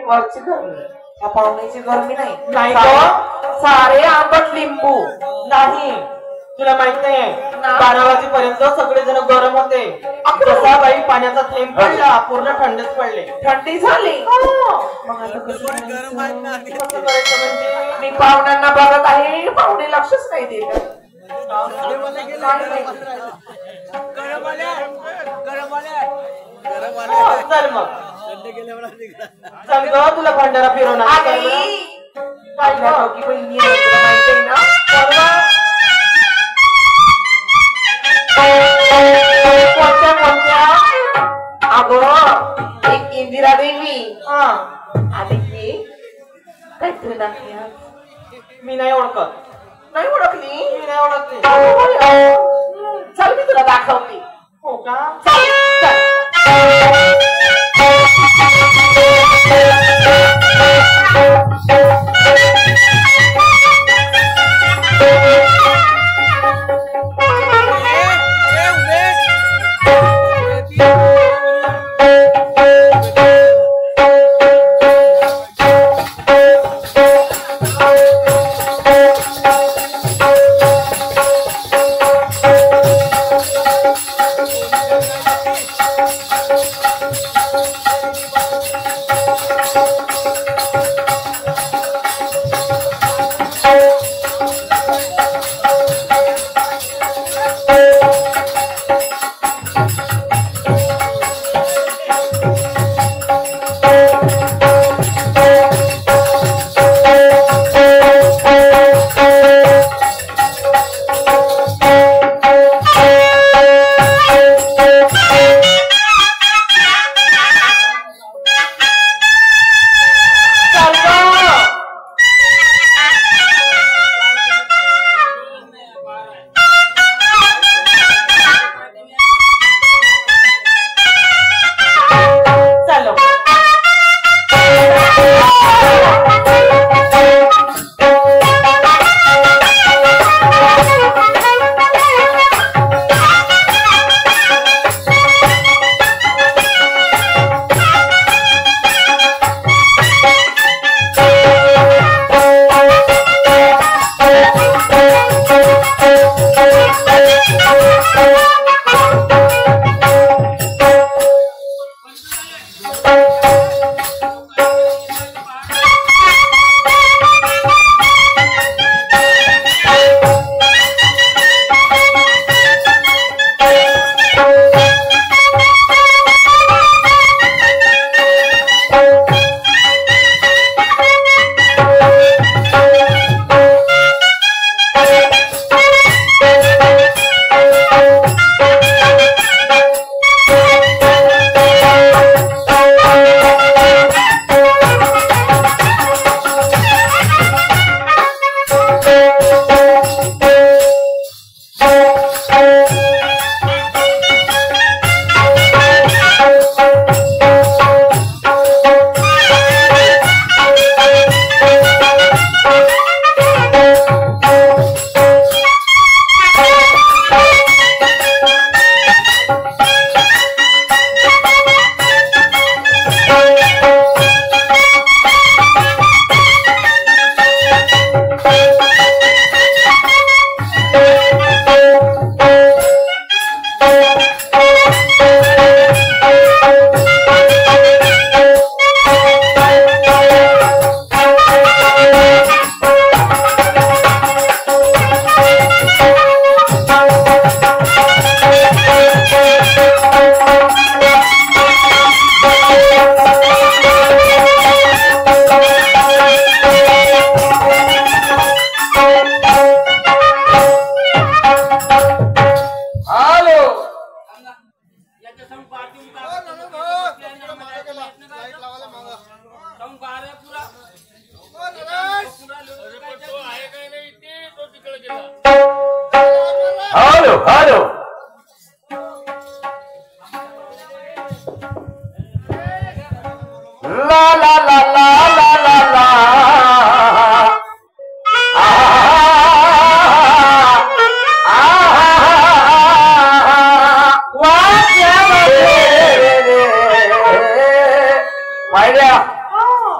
वरची गरमी या पाहुण्याची गरमी नाही नाही सारे आंबट लिंबू नाही तुला माहित नाही 12 वाजेपर्यंत सगळे जण गरम होते जसा बाई पाण्याचा थेंब पडला पूर्ण थंडच पडले थंडी झाली मग आता कसं करायचं म्हणजे मी पाहुण्यांना बघत आहे पाहुणे लक्षच नाही देत चल मग चल ग तुला भंडारा फिरवणार काय बहिणी माहिती आहे ना कोणत्या अगं एक इंदिरा देवी आली की काहीतरी दाखली मी नाही ओळखत नाही ओळखली मी नाही ओळखली चल मी तुला दाखवते हो का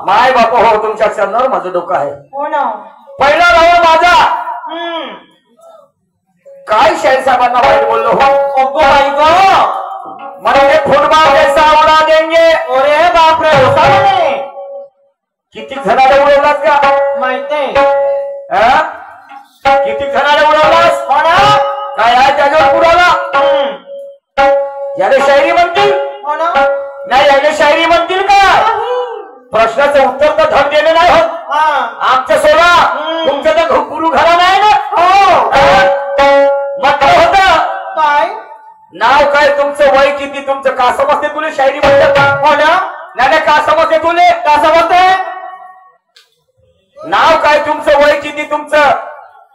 माय बाप हो तुमच्या चरणावर माझं डोकं आहे. हो ना. पहिला राऊंड माझा. काय शाहीर साहेबांना वाईट बोललो हो. बाई गो म्हणजे फुटबॉल जैसा उडा देंगे. अरे बापरे होता म्हणे. किती जणाला उडवलास का माहित नाही. किती जणाला उडवलास. हो ना. काय आहे त्याच्यावर उडवला. याने शायरी म्हणतील. हो ना. नाही याने शायरी म्हणतील का. प्रश्नाचं उत्तर तर धड देणे नाही होत. आमचं सोडा तुमचं तर गुरु घरा नाही ना. हो म्हटलं होतं काय. नाव काय तुमचं वय किती तुमचं का समजते तुला शायरी म्हणतात. हो ना. नाही का समजते तुले का समजते. नाव काय तुमचं वय किती तुमचं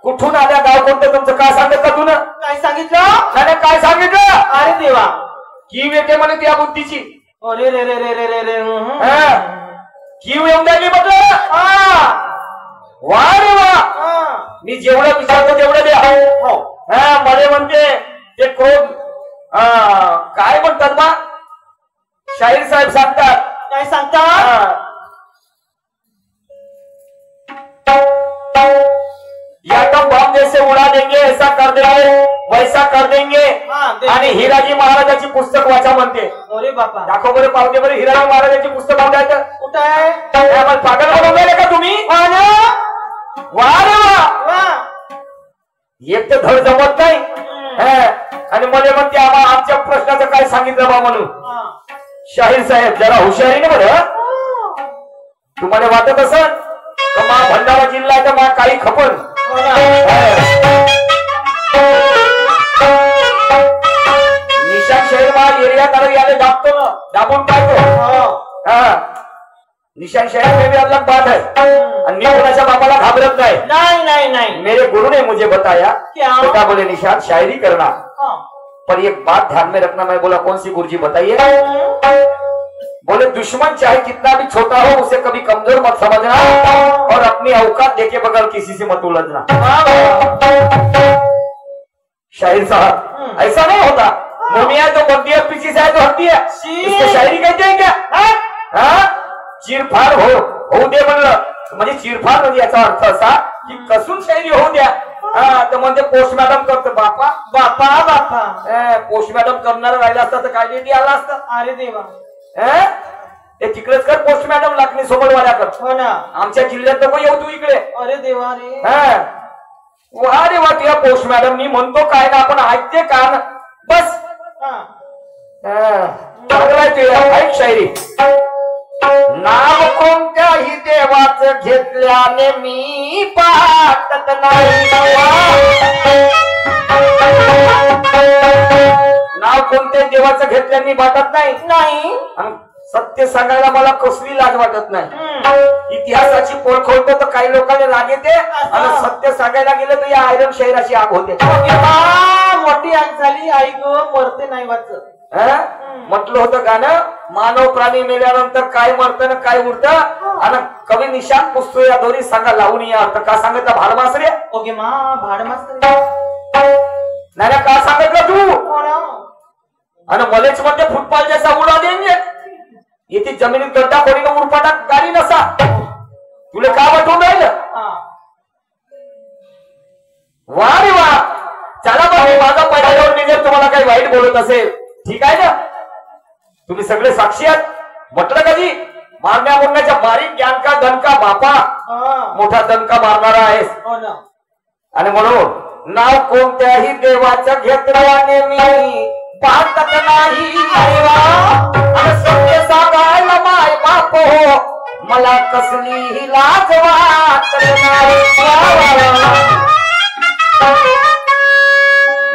कुठून आल्या गाव कोणतं तुमचं का सांगत का तुला. काय सांगितलं. नाही काय सांगितलं. अरे देवा कीव येते म्हणे त्या बुद्धीची. अरे रे रे रे रे रे रे. कीव येऊन द्यायची म्हटलं. वा रे वा. मी जेवढं विचारतो तेवढं द्या. मला म्हणते ते कोण काय म्हणतात बा शाहीर साहेब सांगतात. काय सांगतात. याटम बम जैसे उडा देंगे ऐसा कर देंगे वैसा कर देंगे. आणि हिराजी महाराजाची पुस्तक वाचा म्हणते. अरे बापा दाखव बरं पावते बरं हिराजी महाराजाची पुस्तक वाचायचं. कुठं आहे. पागल बनवले का तुम्ही. वा रे वा. एक तर धड जमत नाही. आणि मला म्हणते आमच्या प्रश्नाचं काय सांगितलं बा म्हणून. शाहीर साहेब जरा हुशारीने बरं. तुम्हाला वाटत असं मा भंडारा जिल्हा तर मा काही खपन. निशान शहर मा एरियात आलं याले दाबतो ना दाबून टाकतो. निशान शहर में भी अलग बात है. आणि मी कोणाच्या बापाला घाबरत नाही. नहीं नहीं नहीं. मेरे गुरु ने मुझे बताया क्या. बेटा बोले निशान शायरी करना पर एक बात ध्यान में रखना. मैं बोला कौन सी गुरुजी बताइए. बोले दुश्मन चाहे कितना भी छोटा हो उसे कभी कमजोर मत समझना और अपनी औकात देके बगैर किसी से मत उलझना. शाहिर साहब ऐसा नहीं होता. मुमिया तो बनती है पीछे से है तो हटती है. इसको शायरी कहते हैं क्या. चिरफार होऊ दे म्हणलं म्हणजे चिरफार म्हणजे याचा अर्थ असा की कसून शायरी होऊ द्या. तर म्हणजे पोस्ट मॅडम करतो. बापा बापा बापा. पोस्ट मॅडम करणार राहिला असता तर काय नाही आला असतं. अरे देवा ते तिकडेच कर पोस्ट मॅडम लागणे सोबतवाल्या कर. हो ना. आमच्या जिल्ह्यात नको येऊ तू इकडे. अरे देवा रे. वा रे वा. तुझ्या पोस्ट मॅडमनी म्हणतो काय ना आपण ऐकते का ना बस. चांगलाय तुझ्या ऐक शायरी. नाव कोणत्याही देवाचं घेतल्याने मी पाहत नाही. नाव कोणत्याही देवाचं घेतल्याने वाटत नाही. नाही. सत्य सांगायला मला कसली लाज वाटत नाही. इतिहासाची पोळ खोलतो तर काही लोकांना लाग येते आणि सत्य सांगायला गेलं तर या आयरन शहराची आग होते. मोठी आग झाली. आई गो मरते नाही वाचत. म्हटलं होतं गाणं मानव प्राणी मेल्यानंतर काय मरतं ना काय उरतं. आणि कवी निशांत पुसतो या दोरी सांगा लावून या अर्थ का सांगितलं भाडमासरे. ओके मा भाडमासरे नाही का सांगितलं तू. आणि मलेच म्हणते फुटबॉल जैसा उडा देंगे. इथे जमिनीत गड्डा कोणी उरपाटा गाडी नसा. तुला का वाटून राहिलं. वा रे वा. चला बघ माझा पहिल्यावर मी जर तुम्हाला काही वाईट बोलत असेल ठीक आहे ना. तुम्ही सगळे साक्षी आहात. म्हटलं कधी मारण्या बोलण्याच्या बारीक ज्ञान का दणका बापा मोठा दणका मारणारा आहेस. आणि म्हणून नाव कोणत्याही देवाचं घेतल्याने मी पाहत नाही. सत्य सांगायला माय बाप हो मला कसलीही लाज वाटत नाही.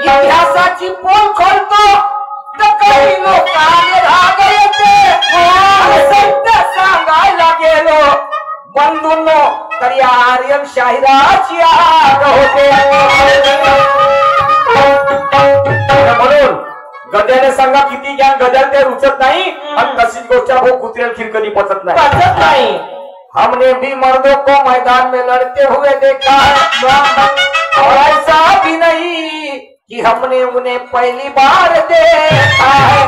इतिहासाची पोल खोलतो तर काही लोकांना राग येते. सत्य सांगायला गेलो बंधूंनो तर या आर्यन शाहिराची आग होते. म्हणून गद्याने सांगा किती ज्ञान गद्याला ते रुचत नाही. आणि तशीच गोष्ट भाऊ कुत्र्याला खीर कधी पचत नाही. हमने भी मर्दों को मैदान में लड़ते हुए देखा और ऐसा भी नहीं कि हमने उन्हें पहली बार देखा है.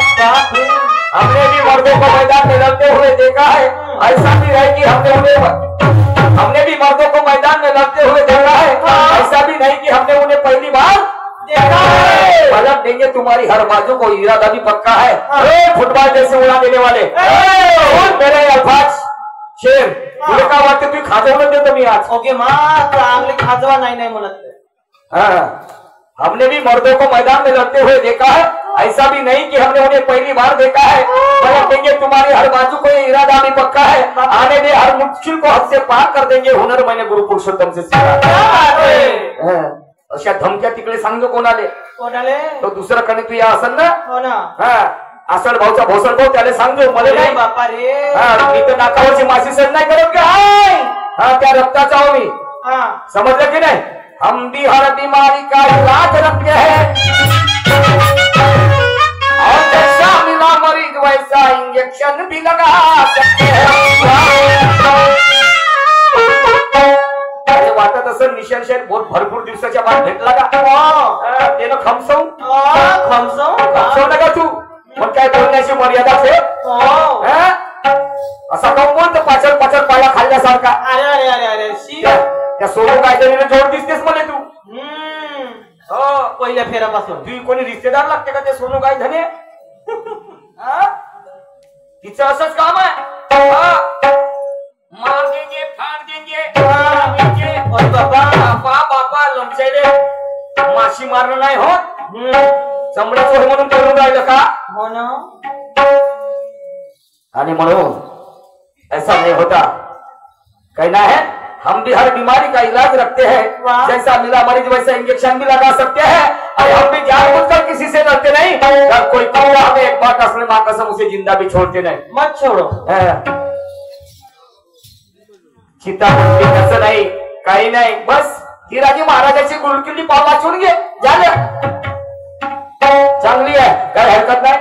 हमने भी मर्दों को मैदान में लड़ते हुए देखा है. ऐसा भी है कि हमने भी मर्दों को मैदान में लड़ते हुए देखा है, ऐसा भी नहीं कि हमने उन्हें पहली बार देखा है। पलट देंगे तुम्हारी हर बाजू को, इरादा भी पक्का है। फुटबॉल जैसे उड़ा देने वाले मेरे अल्फाज शेर, तुला काय वाटतं तुम्ही खाजवलं देतो मी आज? ओके मा चांगले खाजवा नाही म्हणत. हमने भी मर्दों को मैदान में लड़ते हुए देखा है, ऐसा भी नहीं कि हमने उन्हें पहली बार देखा है। पलट देंगे तुम्हारी हर बाजू को, इरादा भी पक्का है। आने दे हर मुश्किल को हद से पार कर देंगे, हुनर मैंने गुरु पुरुषोत्तम से सीखा। अशा धमक्या तिकडे सांगतो कोणाले? तो दुसरा कणे तू या असल ना? हो ना. आसड भाऊचा भोसड भाऊ त्याला सांगतो मला नाही बापा रे. मी तर नाकावरची माशी सण नाही करत का? त्या रक्ताचा हो मी, समजलं की नाही? हम भी हर बीमारी का इलाज रखते हैं, और जैसा मिला मरीज वैसा इंजेक्शन भी लगा सकते हैं. वाटत असं निशान शेर भरपूर दिवसाच्या बाद भेटला का? त्यानं खमसव नका तू, पण काय बोलण्याची मर्यादा आहे. असा काऊन बोलतो पाचड पाला खाल्ल्यासारखा? अरे अरे अरे अरे त्या सोनू कायद्याने जोड दिसतेस म्हणे तू. पहिल्या फेऱ्यापासून तू कोणी रिश्तेदार लागते का ते सोनू कायद्याने? तिचं असंच काम आहे. मार देंगे, फाड़ देंगे, बापा लमचायले माशी मारणं नाही होत. चमड्याचं हो म्हणून करून राहिलं का? हो ना. आणि म्हणून ऐसा नहीं होता, कहना है हम भी हर बीमारी का इलाज रखते हैं, जैसा मिला मरीज वैसा इंजेक्शन भी लगा सकते हैं, और हम भी जानबूझकर किसी से डरते नहीं. अगर कोई कौवा हमें एक बार कसम मां कसम उसे जिंदा भी छोड़ते नहीं. मत छोड़ो. चिता कसं नाही, काही नाही, बस हिराजी महाराजाची गुरुकिल्ली पाव वाचून घे, झालं. चांगली आहे, काय हरकत नाही.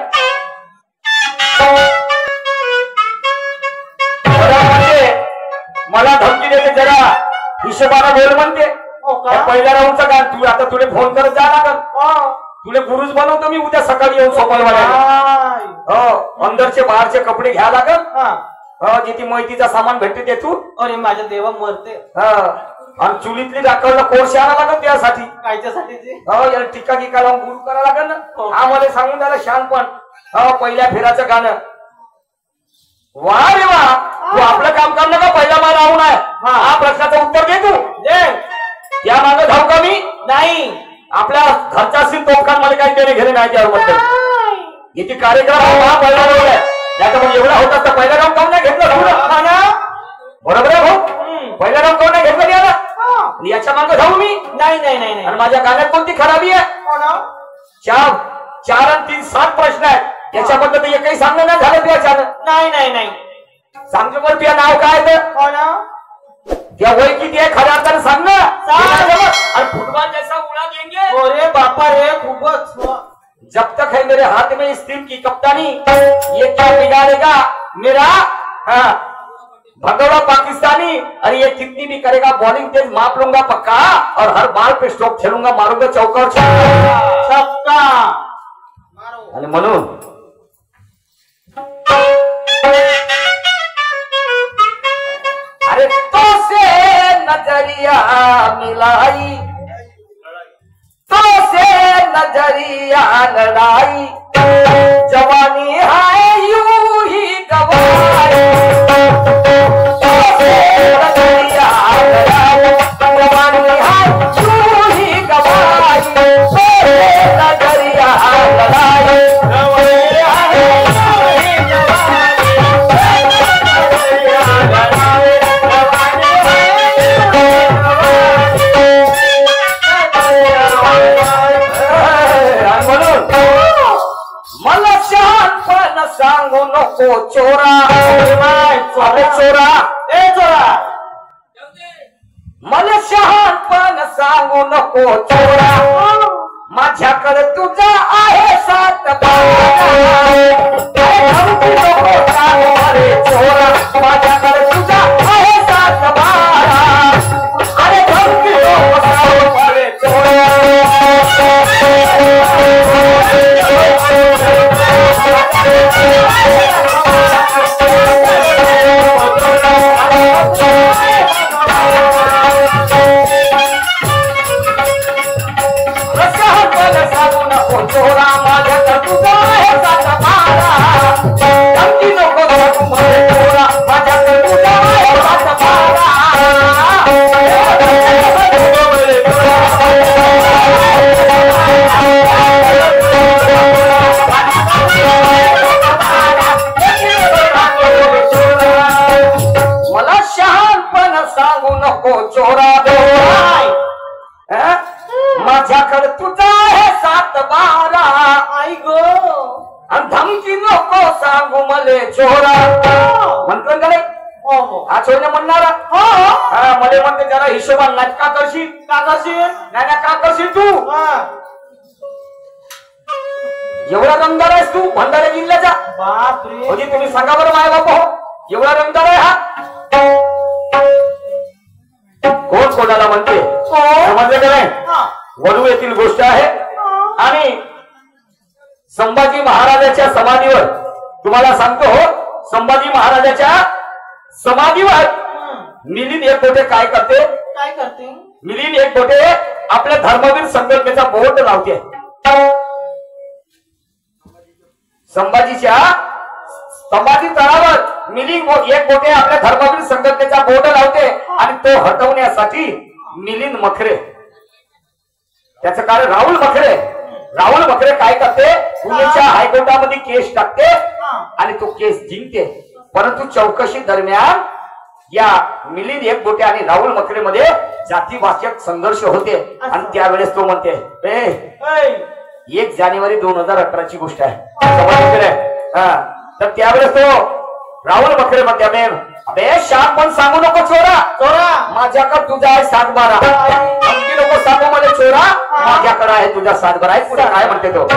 मला धमकी देते, जरा हिशोबाने बोल म्हणते. पहिल्या राऊंडचं गाण तू आता तुला फोन करत जा लागल. तुला गुरुज बनवतो मी उद्या सकाळी येऊन सोमवारला. अंदरचे बाहेरचे कपडे घ्या लागल. जिथे मैतीचा सामान भेटते ते तू. अरे माझ्या देवा मरते. आणि चुलीतली दाखवलं कोर्स आणावं लागल त्यासाठी. कायच्यासाठी? याला टिक्का गिका लावून गुरु करावं लागल ना. हा मला सांगून त्याला शानपण. पहिल्या फेराचं गाणं. वा रे वा, तू आपलं काम करणं का पहिला मार राहून आहे? हा प्रश्नाचं उत्तर दे तू. या मागे धाव का मी? नाही. आपल्या घरचा असेल तोफखान मला काही देणे घेणे नाही त्याबद्दल. याची कार्यक्रम हा पहिला राऊंड आहे. त्याचा मग एवढा होता तर पहिला राऊंड काऊन नाही घेतलं? बरोबर आहे भाऊ, पहिला राऊंड काऊन नाही घेतलं याला? याच्या मागे धावू मी? नाही नाही नाही. आणि माझ्या गाण्यात कोणती खराबी आहे? 4 आणि 3 7 प्रश्न आहेत. याच्याबद्दल तर एकही सांगणं नाही झालं तुझ्यानं? नाही नाही नाही. सांगतो बरं, तुझं नाव काय तर? त्या वय किती आहे खऱ्या अर्थाने सांग ना. आणि फुटबॉल जैसा उड़ा देंगे. अरे बापा रे, खूपच. जब तक है मेरे हाथ में इस टीम की कप्तानी, ये क्या बिगाड़ेगा मेरा भगोड़ा पाकिस्तानी. अरे ये कितनी भी करेगा बॉलिंग तेज माप लूंगा पक्का, और हर बाल पे स्ट्रोक खेलूंगा, मारूंगा चौका और छक्का. आणि म्हणून अरे तो से नजरिया मिलाई, तो से नजरिया लड़ाई, जवानी है यूं ही गवाई. तो से नजरिया लड़ाई, जवानी है यूं ही गवाई. तो से नजरिया लड़ाई, मला शहाणपण सांगू नको चोरा. चोरा ए चोरा, मला शहाणपण सांगू नको चोरा. माझ्याकडे तुझा आहे 7 बारा. अरे चोरा, माझ्याकडे तुझा आहे 7 बारा. अरे धमकी नको सांगू अरे चोरा. नको चोरा माझ्याकडे तुझा आहे 7-12 आई गो आणि धमकी नको सांगू मले चोरा म्हणतो का नाही हा चोरने म्हणणारा मला म्हणते जरा हिशोबान नाच का करशील नाही का करशील तू एवढा रंगदार आहेस तू भंडारा जिल्ह्याचा बापरे म्हणजे तुम्ही सांगा बरं माय बाप हो एवढा रंगदार आहे हा कोण कोणाला म्हणते समजलं का नाही वडू येथील गोष्ट आहे आणि संभाजी महाराजाच्या समाधीवर तुम्हाला सांगतो हो संभाजी महाराजाच्या समाधीवर मिलिंद एकबोटे काय करते मिलिंद एकबोटे आपल्या धर्मवीर संघटनेचा बोर्ड लावते संभाजीच्या संभाजी तळावर मिलिंद एकबोटे आपल्या धर्मवीर संघटनेचा बोर्ड लावते आणि तो हटवण्यासाठी मिलिंद मखरे त्याचं कारण राहुल मखरे काय करते पुण्याच्या हायकोर्टामध्ये केस टाकते आणि तो केस जिंकते परंतु चौकशी दरम्यान या मिलिंद एकबोटे आणि राहुल मखरे मध्ये जातीभाषक संघर्ष होते आणि त्यावेळेस तो म्हणते 1 जानेवारी 2018 गोष्ट आहे तर त्यावेळेस तो राहुल मखरे म्हणते अबे शाम पण सांगू नको चोरा माझ्याकडे तुझा आहे 7-12 धमकी नको सांगू मला चोरा माझ्याकडे आहे तुझा 7-12 आहे पुढे काय म्हणते तो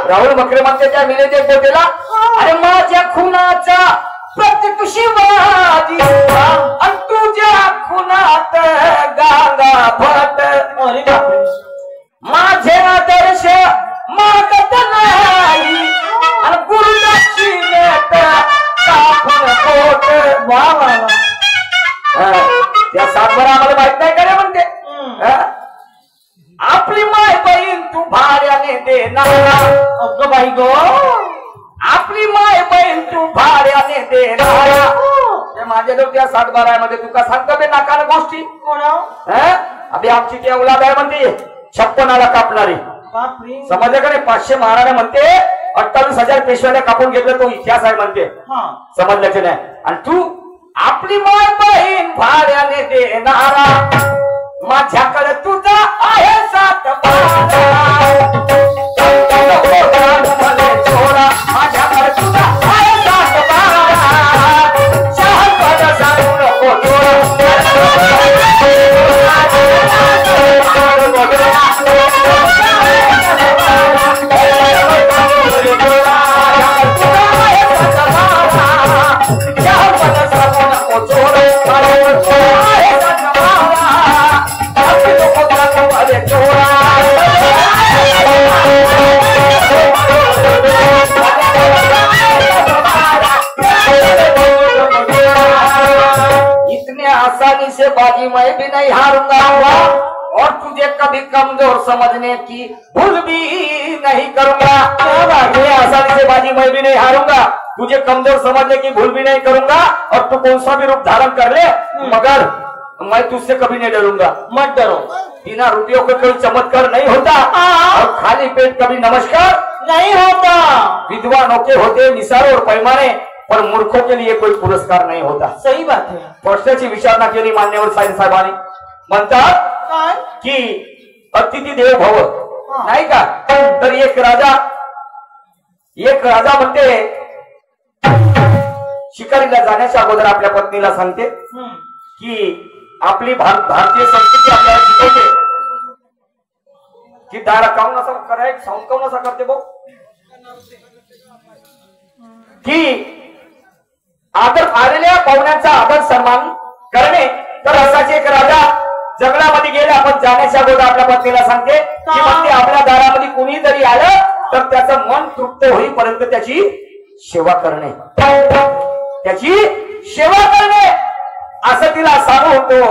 राहुल मखरे म्हणते त्या मिलिंद एकबोटेला अरे माझ्या खुनाचा प्रत्येक शिवाजी आणि तुझ्या खुनात गांगा भट माझे आदर्श मागत नाही आणि गुरुदक्षिणेत कापून पोट त्या 7-12 आम्हाला माहित नाही का म्हणते आपली माय बहीण तू भाड्याने देणार अगं बाई गो आपली माय बहीण तू भाड्याने देणार माझ्याजवळ त्या 7-12 मध्ये तुका सांगतो बे नाकाला गोष्टी अभि आमची त्या उलाबाई म्हणते 56 कापणारी समजलं का नाही 500 महाराणे म्हणते 28,000 पेशव्याने कापून घेतलं तो इतिहास आहे म्हणते समजलं की नाही आणि तू आपली माय बहीण भाड्याने देणारा माझ्याकडे तुझा आहे 7-12 माझ्याकडे तुझा आहे 7-12 शहाणपण सांगू नको आसानी से बाजी मैं भी नहीं हारूंगा और तुझे कभी कमजोर समझने की भूल भी नहीं करूंगा आसानी से बाजी मैं भी नहीं हारूंगा तुझे कमजोर समझने की भूल भी नहीं करूंगा और तू कौन सा भी रूप धारण कर ले मगर मैं तुझसे कभी नहीं डरूंगा मत डरो बिना रुपयों का कोई चमत्कार नहीं होता और खाली पेट कभी नमस्कार नहीं होता विद्वानों के होते निसार और पैमाने पर मूर्खों के लिए कोई पुरस्कार नहीं होता सही बात है प्रश्नाची विचारणा केली मान्यवर साहेबांनी म्हणतात की अतिथी देव भव नाही का तर एक राजा म्हणते शिकारीला जाण्याच्या अगोदर आपल्या पत्नीला सांगते की आपली भारतीय संस्कृती आपल्याला शिकवते की दारा काऊन असं कराय साऊंड काऊन असा करते बघ की आदर आलेल्या पाहुण्यांचा आदर सन्मान करणे. तर असाच एक राजा जंगलामध्ये गेला, आपण जाण्याच्या अगोदर आपल्या पत्नीला सांगते की म्हणते आपल्या दारामध्ये कुणी जरी आलं तर त्याचं मन तृप्त होईपर्यंत त्याची सेवा करणे, त्याची सेवा करणे असं तिला सांगून तो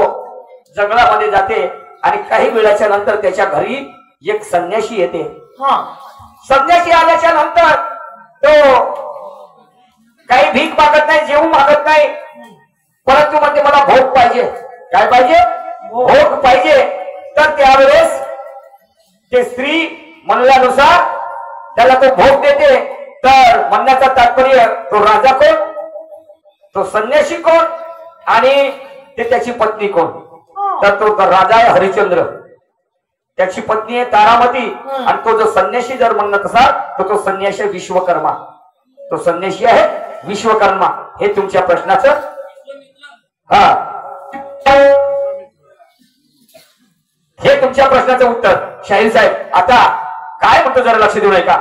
जंगलामध्ये जाते. आणि काही वेळाच्या नंतर त्याच्या घरी एक संन्याशी येते. संन्याशी आल्याच्या नंतर तो काही भीक मागत नाही, जेवू मागत नाही, परंतु म्हणते मला भोग पाहिजे. काय पाहिजे? भोग पाहिजे. तर त्यावेळेस ते स्त्री म्हणल्यानुसार त्याला तो भोग देते. तर म्हणण्याचा तात्पर्य तो राजा कोण, तो संन्यासी कोण आणि ते त्याची पत्नी कोण. तर तो राजा आहे हरिश्चंद्र, त्याची पत्नी आहे तारामती आणि तो जो संन्यासी जर म्हणत असाल तर तो संन्यासी विश्वकर्मा. तो संन्यासी आहे विश्वकर्मा. हे तुमच्या प्रश्नाचं हे तुमच्या प्रश्नाचं उत्तर. शाहीर साहेब आता काय म्हणतो जरा लक्ष देऊ नये का?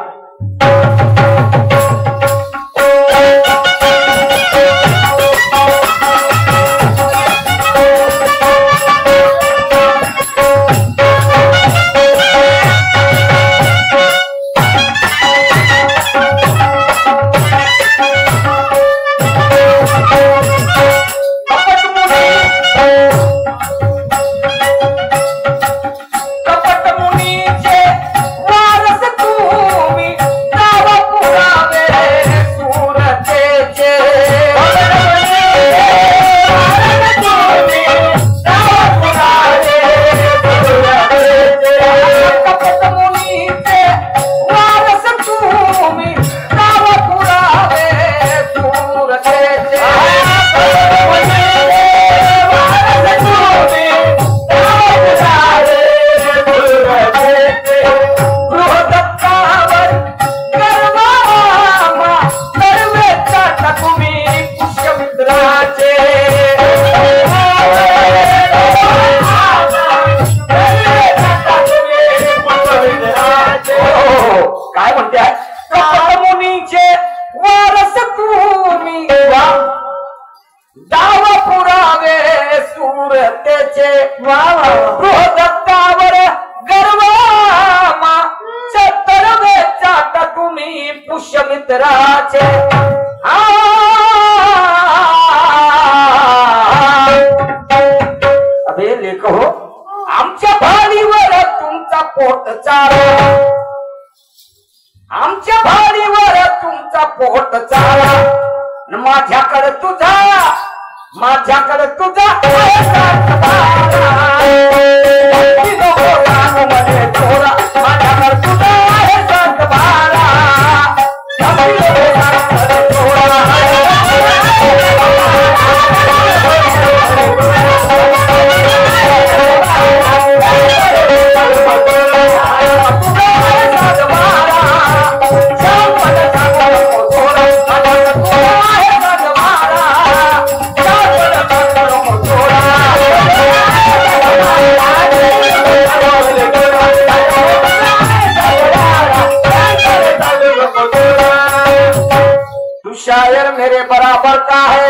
शायर मेरे बराबर का है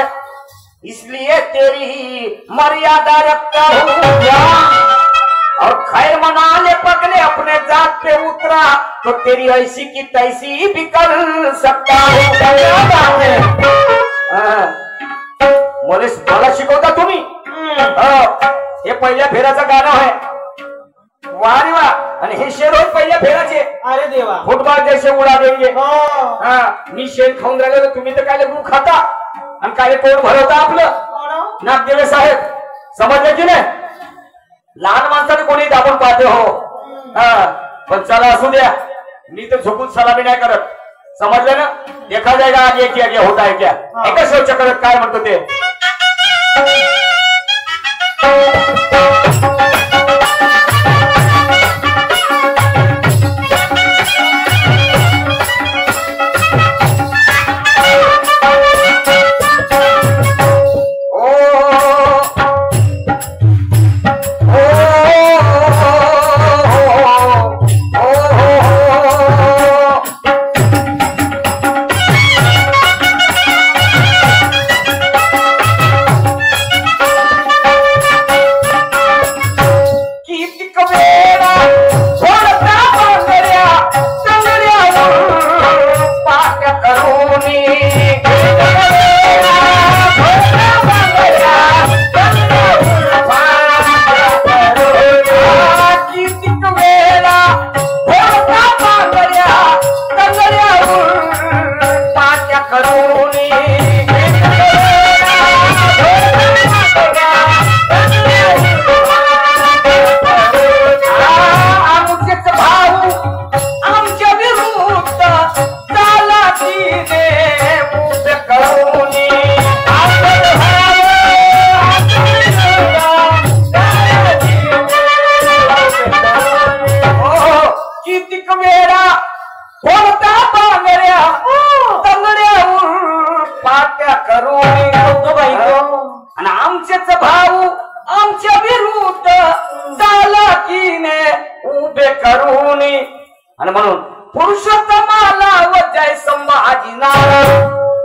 इसलिए तेरी मर्यादा रखता हूँ और खैर मना ले पगले अपने जात पे उतरा तो तेरी ऐसी की तैसी भी कर सकता हूँ. मला मला शिकवता तुम्ही. हे पहिल्या फेऱ्याचं गाणं आहे. वा रे वा. आणि हे शेर होत पहिल्या फेराचे. अरे देवा. फुटबॉल जैसे उडा देंगे. मी शेण खाऊन राहिलो तर तुम्ही तर काय गु खाता आणि काय पोट भरवता आपलं. नागदेवे साहेब समजले की नाही. लहान माणसाने कोणी आपण पाहते हो. पण चला असू द्या. मी तर झोपून सलामी नाही करत. समजलं ना. देखा जाएगा आगे क्या क्या होता है क्या. एका शौच करत काय म्हणतो ते. म्हणून पुरुषोत्तमाला व जय संभाजी महाराज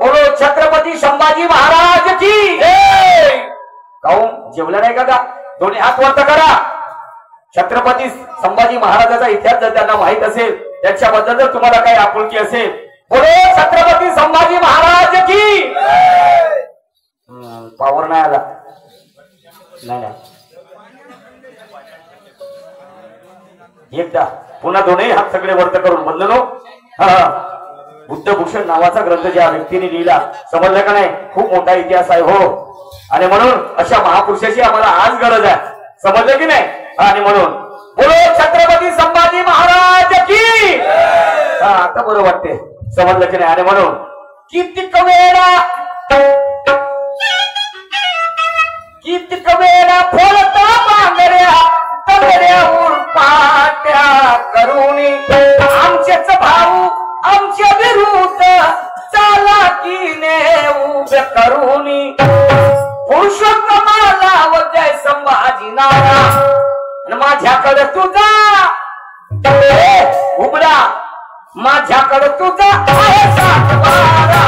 बोलो छत्रपती संभाजी महाराज की जय. काहून जेवलं नाही का दोन्ही हात वरत करा. छत्रपती संभाजी महाराजाचा इतिहास जर त्यांना माहित असेल त्याच्याबद्दल जर तुम्हाला काही आपुलकी असेल बोलो छत्रपती संभाजी महाराज की पावर नाही आला नाही एकदा पुन्हा दोन्ही हात सगळे वर्त करून बदललो. बुद्धभूषण नावाचा ग्रंथ ज्या व्यक्तीने लिहिला समजलं का नाही खूप मोठा इतिहास आहे हो. आणि म्हणून अशा महापुरुषाची आम्हाला आज गरज आहे समजलं की नाही. आणि म्हणून बोलो छत्रपती संभाजी महाराज की आता बरं वाटते समजलं की नाही. आणि म्हणून कितीक वेळा फोडता बांगड्या तगड्या उरपाट्या करुणी आमचेच भाऊ आमच्या विरुद्ध चालाकीने उभे करुणी पुरुषोत्तमाला व जय संभाजी नारा माझ्याकडे तुझा उघडा माझ्याकडे तुझा आहे सातबारा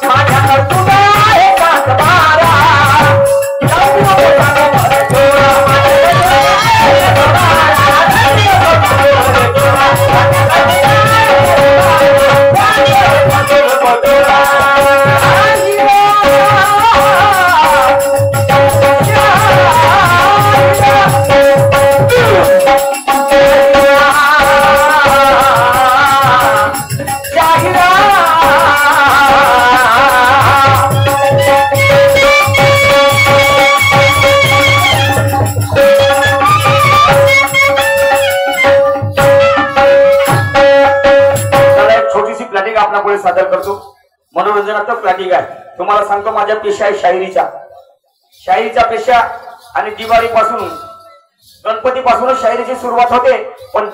माझ्याकडे तुझा आहे सातबारा सादर करतो. मनोरंजनाचा प्लॅटिंग आहे. तुम्हाला सांगतो माझ्या पेशा आहे शायरीचा पेशा आणि दिवाळी पासून गणपती पासूनच शायरीची सुरुवात होते पण